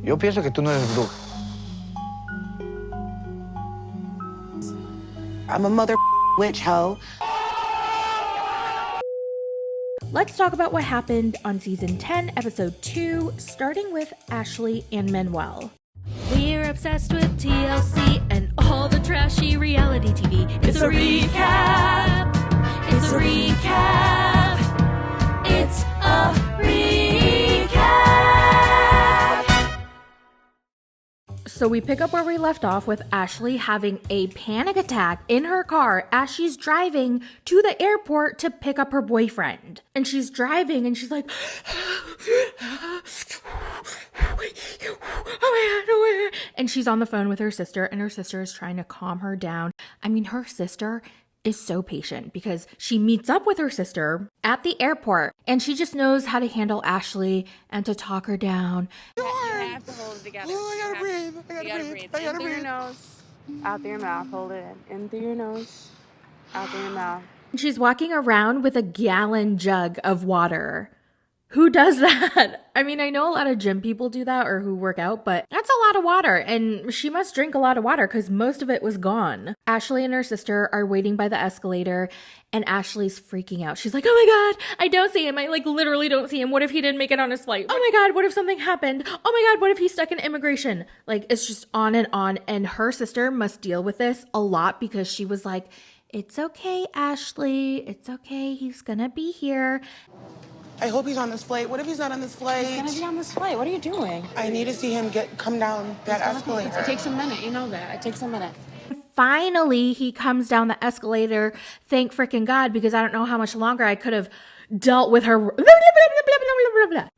Yo pienso que tú no eres bruja. I'm a mother witch hoe. Let's talk about what happened on season 10, episode 2, starting with Ashley and Manuel. We're obsessed with TLC and all the trashy reality TV. It's a recap. It's a recap. It's a recap. So we pick up where we left off with Ashley having a panic attack in her car as she's driving to the airport to pick up her boyfriend. And she's driving and she's like, oh my God. And she's on the phone with her sister and her sister is trying to calm her down. I mean, her sister is so patient because she meets up with her sister at the airport and she just knows how to handle Ashley and to talk her down. You have to hold it together. Oh, I gotta breathe. I gotta breathe. In through your nose, out through your mouth. Hold it in through your nose, out through your mouth. She's walking around with a gallon jug of water. Who does that? I mean, I know a lot of gym people do that or who work out, but that's a lot of water. And she must drink a lot of water because most of it was gone. Ashley and her sister are waiting by the escalator and Ashley's freaking out. She's like, oh my God, I don't see him. I literally don't see him. What if he didn't make it on his flight? Oh my God, what if something happened? Oh my God, what if he's stuck in immigration? It's just on. And her sister must deal with this a lot because she was like, it's okay, Ashley. It's okay. He's gonna be here. I hope he's on this flight. What if he's not on this flight? He's gonna be on this flight. What are you doing? I need to see him come down that escalator. It takes a minute. You know that. It takes a minute. Finally, he comes down the escalator. Thank freaking God, because I don't know how much longer I could have dealt with her.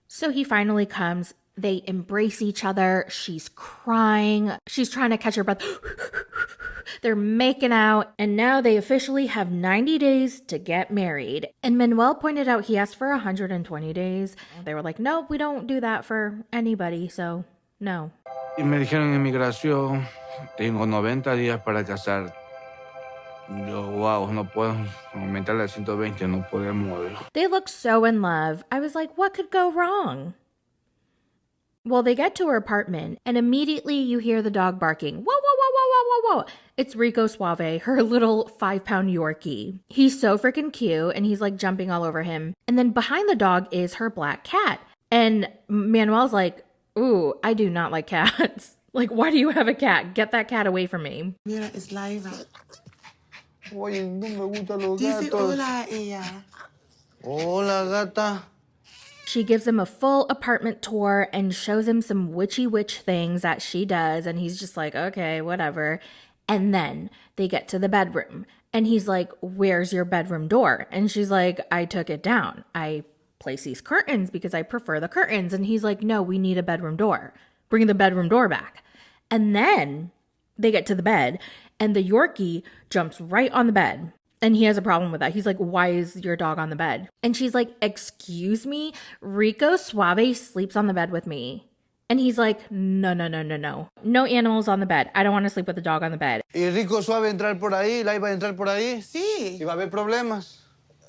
So he finally comes. They embrace each other. She's crying. She's trying to catch her breath. They're making out. And now they officially have 90 days to get married. And Manuel pointed out he asked for 120 days. They were like, no, we don't do that for anybody. So no. Y me dijeron en migración, tengo 90 días para casar. Yo, wow, no puedo aumentarle a 120, no podemos. They look so in love. I was like, what could go wrong? Well, they get to her apartment, and immediately you hear the dog barking. Whoa, whoa, whoa, whoa, whoa, whoa, whoa. It's Rico Suave, her little 5-pound Yorkie. He's so freaking cute, and he's jumping all over him. And then behind the dog is her black cat. And Manuel's like, ooh, I do not like cats. Why do you have a cat? Get that cat away from me. Mira, es Lyra. Oye, no me gustan los Dice gatos. hola a ella. Hola, gata. She gives him a full apartment tour and shows him some witchy witch things that she does. And he's just like, okay, whatever. And then they get to the bedroom. And he's like, where's your bedroom door? And she's like, I took it down. I place these curtains because I prefer the curtains. And he's like, no, we need a bedroom door. Bring the bedroom door back. And then they get to the bed. And the Yorkie jumps right on the bed. And he has a problem with that. He's like, why is your dog on the bed? And she's like, excuse me? Rico Suave sleeps on the bed with me. And he's like, no. No animals on the bed. I don't want to sleep with a dog on the bed. ¿Y Rico Suave entrar por ahí? ¿La iba a entrar por ahí? Sí. ¿Y va a haber problemas?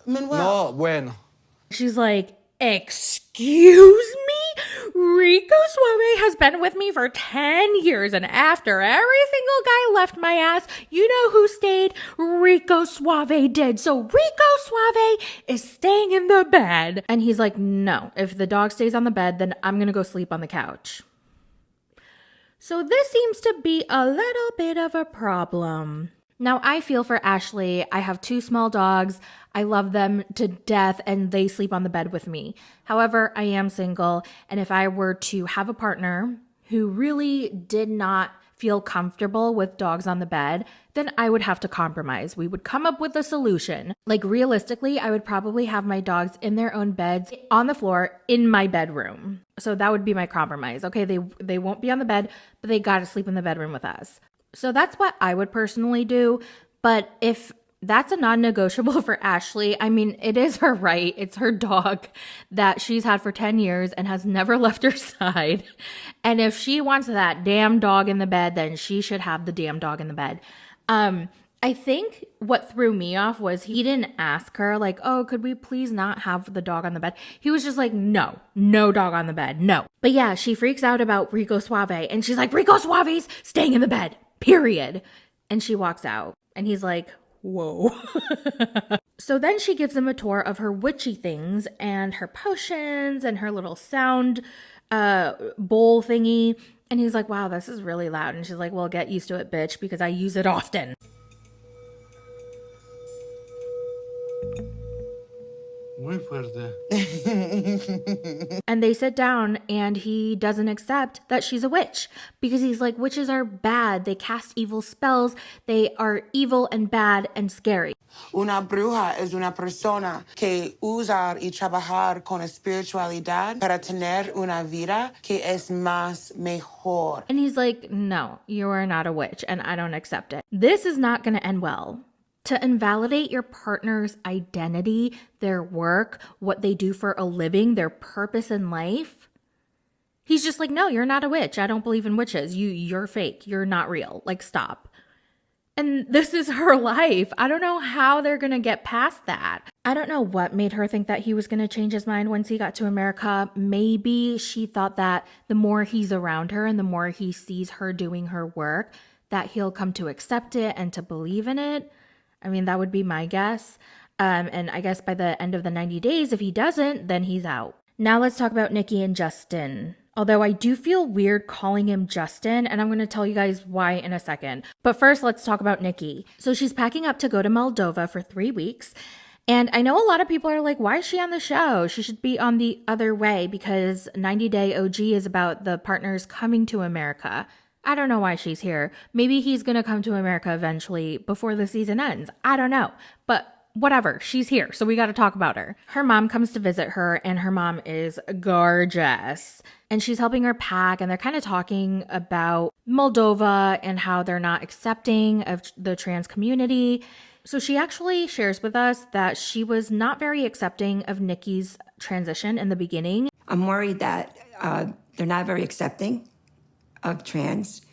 Manuel. No, bueno. She's like, excuse me? Rico Suave has been with me for 10 years, and after every single guy left my ass, you know who stayed? Rico Suave did. So Rico Suave is staying in the bed. And he's like, no, if the dog stays on the bed, then I'm gonna go sleep on the couch. So this seems to be a little bit of a problem. Now, I feel for Ashley. I have 2 small dogs. I love them to death, and they sleep on the bed with me. However, I am single, and if I were to have a partner who really did not feel comfortable with dogs on the bed, then I would have to compromise. We would come up with a solution. Realistically, I would probably have my dogs in their own beds on the floor in my bedroom. So that would be my compromise. Okay, they won't be on the bed, but they gotta sleep in the bedroom with us. So that's what I would personally do. But if that's a non-negotiable for Ashley, I mean, it is her right. It's her dog that she's had for 10 years and has never left her side. And if she wants that damn dog in the bed, then she should have the damn dog in the bed. I I think what threw me off was he didn't ask her like, oh, could we please not have the dog on the bed? He was just like, no dog on the bed, no. But yeah, she freaks out about Rico Suave and she's like, Rico Suave's staying in the bed, period. And she walks out and he's like, whoa. So then she gives him a tour of her witchy things and her potions and her little sound bowl thingy. And he's like, wow, this is really loud. And she's like, well, get used to it, bitch, because I use it often. Muy fuerte. And they sit down and he doesn't accept that she's a witch because he's like, witches are bad. They cast evil spells. They are evil and bad and scary. Una bruja es una persona que usar y trabajar con espiritualidad para tener una vida que es más mejor. And he's like, no, you are not a witch and I don't accept it. This is not going to end well. To invalidate your partner's identity, their work, what they do for a living, their purpose in life. He's just like, no, you're not a witch. I don't believe in witches. You're fake. You're not real. Like, stop. And this is her life. I don't know how they're going to get past that. I don't know what made her think that he was going to change his mind once he got to America. Maybe she thought that the more he's around her and the more he sees her doing her work, that he'll come to accept it and to believe in it. I mean, that would be my guess. And I guess by the end of the 90 days, if he doesn't, then he's out. Now let's talk about Nikki and Justin. Although I do feel weird calling him Justin, and I'm going to tell you guys why in a second. But first, let's talk about Nikki. So she's packing up to go to Moldova for 3 weeks. And I know a lot of people are like, why is she on the show? She should be on the other way because 90 Day OG is about the partners coming to America. I don't know why she's here. Maybe he's going to come to America eventually before the season ends. I don't know. But whatever, she's here, so we got to talk about her. Her mom comes to visit her, and her mom is gorgeous. And she's helping her pack, and they're kind of talking about Moldova and how they're not accepting of the trans community. So she actually shares with us that she was not very accepting of Nikki's transition in the beginning. I'm worried that they're not very accepting of trans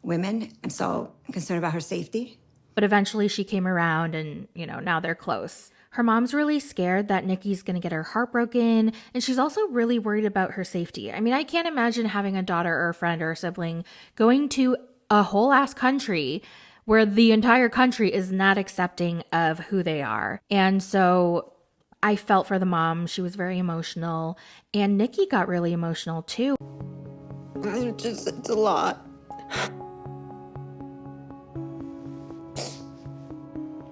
women, and so I'm concerned about her safety. But eventually she came around and, now they're close. Her mom's really scared that Nikki's going to get her heart broken, and she's also really worried about her safety. I mean, I can't imagine having a daughter or a friend or a sibling going to a whole ass country where the entire country is not accepting of who they are. And so I felt for the mom. She was very emotional, and Nikki got really emotional too. It's a lot.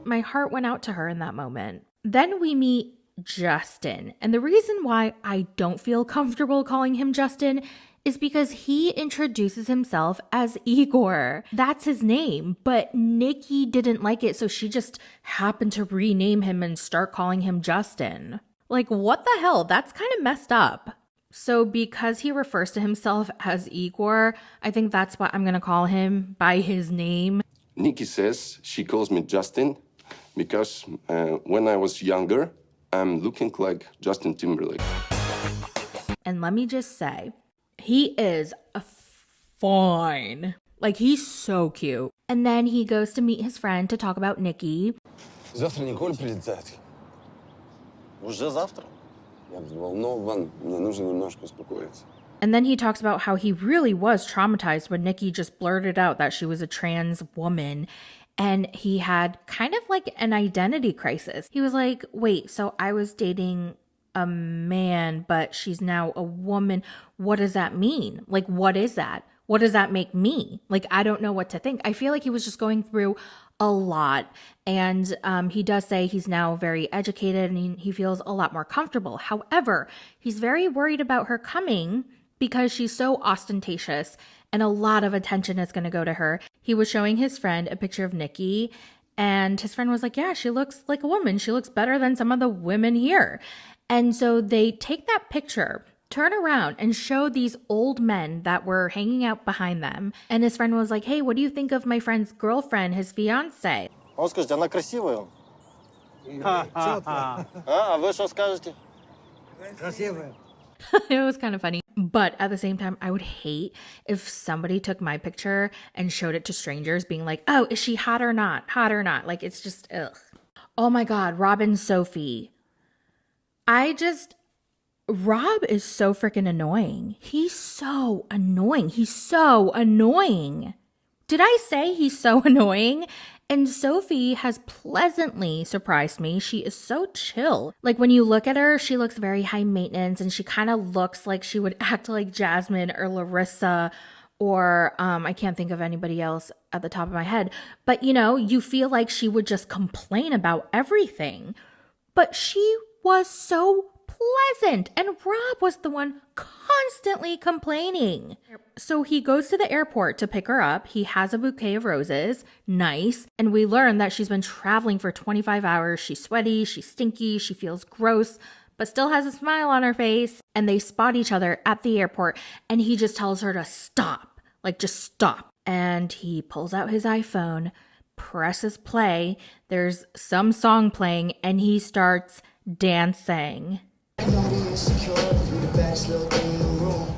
My heart went out to her in that moment. Then we meet Justin. And the reason why I don't feel comfortable calling him Justin is because he introduces himself as Igor. That's his name. But Nikki didn't like it, so she just happened to rename him and start calling him Justin. Like, what the hell? That's kind of messed up. So because he refers to himself as Igor, I think that's what I'm going to call him, by his name. Nikki says she calls me Justin because when I was younger, I'm looking like Justin Timberlake. And let me just say, he is fine. Like, he's so cute. And then he goes to meet his friend to talk about Nikki. Завтра Николь прилетает. Уже завтра? Я взволнован, мне нужно немножко успокоиться. And then he talks about how he really was traumatized when Nikki just blurted out that she was a trans woman. And he had kind of like an identity crisis. He was like, wait, so I was dating a man, but she's now a woman. What does that mean? Like, what is that? What does that make me? Like, I don't know what to think. I feel like he was just going through a lot. And he does say he's now very educated and he feels a lot more comfortable. However, he's very worried about her coming because she's so ostentatious and a lot of attention is going to go to her. He was showing his friend a picture of Nikki, and his friend was like, yeah, she looks like a woman. She looks better than some of the women here. And so they take that picture, turn around and show these old men that were hanging out behind them. And his friend was like, hey, what do you think of my friend's girlfriend, his fiancé? Он скажет, она красивая. А вы что скажете? It was kind of funny. But at the same time, I would hate if somebody took my picture and showed it to strangers being like, oh, is she hot or not? Hot or not? Like, it's just, ugh. Oh my God, Rob and Sophie. Rob is so freaking annoying. He's so annoying. He's so annoying. Did I say he's so annoying? And Sophie has pleasantly surprised me. She is so chill. Like when you look at her, she looks very high maintenance and she kind of looks like she would act like Jasmine or Larissa or I can't think of anybody else at the top of my head. But you know, you feel like she would just complain about everything. But she was so pleasant, and Rob was the one constantly complaining. So he goes to the airport to pick her up. He has a bouquet of roses. Nice. And we learn that she's been traveling for 25 hours. She's sweaty, she's stinky, she feels gross, but still has a smile on her face. And they spot each other at the airport, and he just tells her to stop. Like, just stop. And he pulls out his iPhone, presses play. There's some song playing, and he starts dancing. Don't be insecure, you the baddest little thing in the room.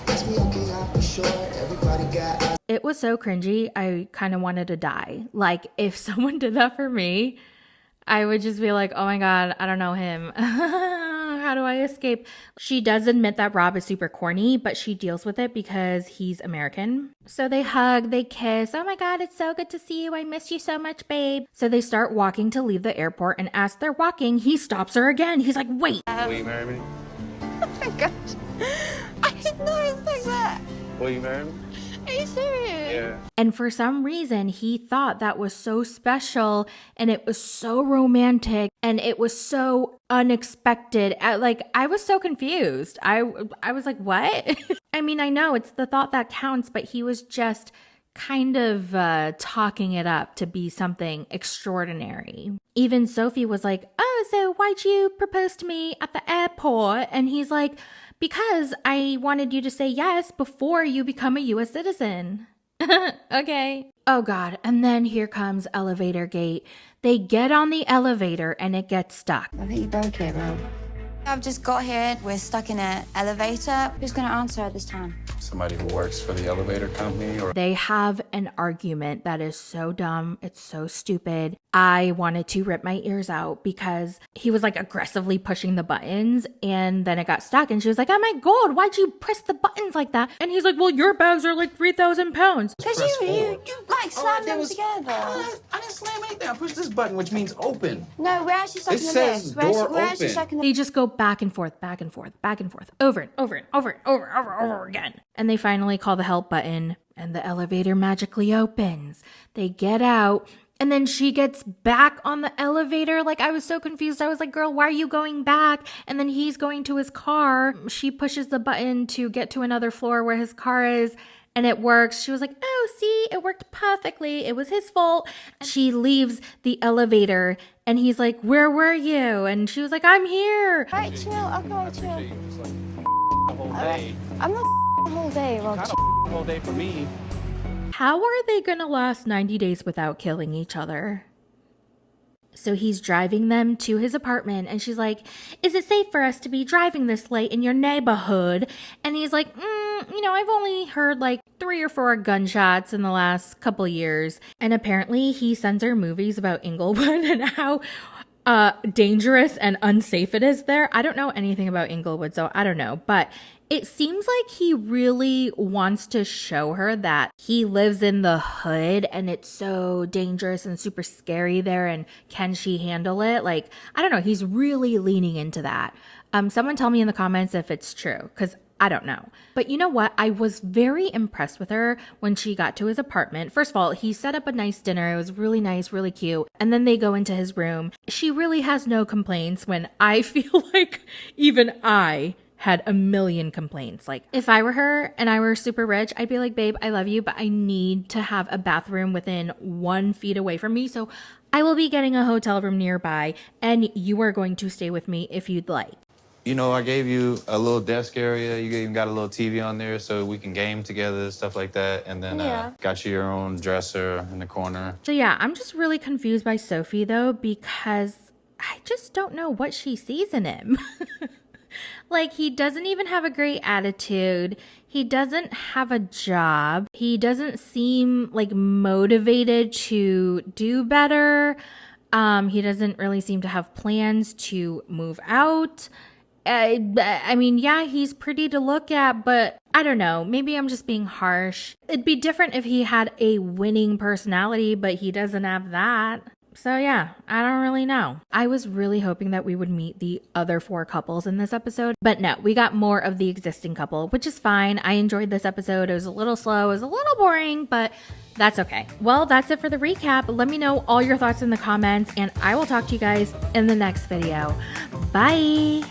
Ask me, I cannot be sure. Everybody got eyes. It was so cringy, I kind of wanted to die. Like, if someone did that for me, I would just be like, oh my God, I don't know him. How do I escape? She does admit that Rob is super corny, but she deals with it because he's American. So they hug, they kiss. Oh my God, it's so good to see you. I miss you so much, babe. So they start walking to leave the airport, and as they're walking, he stops her again. He's like, wait. Will you marry me? Oh my gosh. I didn't know it was like that. Will you marry me? Are you serious? Yeah. And for some reason, he thought that was so special, and it was so romantic, and it was so unexpected. I was so confused. I was like, what? I mean, I know it's the thought that counts, but he was just kind of talking it up to be something extraordinary. Even Sophie was like, oh, so why'd you propose to me at the airport? And he's like, because I wanted you to say yes before you become a U.S. citizen. Okay. Oh God. And then here comes elevator gate. They get on the elevator and it gets stuck. I think you broke it, Rob. I've just got here. We're stuck in an elevator. Who's going to answer at this time? Somebody who works for the elevator company or... They have an argument that is so dumb. It's so stupid. I wanted to rip my ears out because he was like aggressively pushing the buttons and then it got stuck and she was like, oh my God, why'd you press the buttons like that? And he's like, well, your bags are like 3,000 pounds. Because you like slammed them together. I didn't slam anything. I pushed this button, which means open. No, we're actually stuck It in the says lift. door We're actually open. stuck in the... They just go back and forth, back and forth, back and forth, over and over and over and over again. And they finally call the help button and the elevator magically opens. They get out and then she gets back on the elevator. Like, I was so confused. I was like, girl, why are you going back? And then he's going to his car. She pushes the button to get to another floor where his car is. And it works. She was like, oh, see, it worked perfectly. It was his fault. She leaves the elevator and he's like, where were you? And she was like, I'm here. All right, chill. Okay, chill. The whole day. I'm not the whole day, Rob. Kind of the whole day for me. How are they going to last 90 days without killing each other? So he's driving them to his apartment and she's like, is it safe for us to be driving this late in your neighborhood? And he's like, I've only heard like 3 or 4 gunshots in the last couple of years. And apparently he sends her movies about Inglewood and how dangerous and unsafe it is there. I don't know anything about Inglewood, so I don't know. But it seems like he really wants to show her that he lives in the hood and it's so dangerous and super scary there. And can she handle it? Like, I don't know. He's really leaning into that. Someone tell me in the comments if it's true, because I don't know. But you know what? I was very impressed with her when she got to his apartment. First of all, he set up a nice dinner. It was really nice, really cute. And then they go into his room. She really has no complaints when I feel like even I had a million complaints. Like, if I were her and I were super rich, I'd be like, babe, I love you, but I need to have a bathroom within 1 feet away from me. So I will be getting a hotel room nearby and you are going to stay with me if you'd like. You know, I gave you a little desk area. You even got a little TV on there so we can game together, stuff like that. And then got you your own dresser in the corner. So yeah, I'm just really confused by Sophie though, because I just don't know what she sees in him. Like, he doesn't even have a great attitude. He doesn't have a job. He doesn't seem like motivated to do better. He doesn't really seem to have plans to move out. I mean, yeah, he's pretty to look at, but I don't know. Maybe I'm just being harsh. It'd be different if he had a winning personality, but he doesn't have that. So yeah, I don't really know. I was really hoping that we would meet the other 4 couples in this episode, but no, we got more of the existing couple, which is fine. I enjoyed this episode. It was a little slow, it was a little boring, but that's okay. Well, that's it for the recap. Let me know all your thoughts in the comments, and I will talk to you guys in the next video. Bye!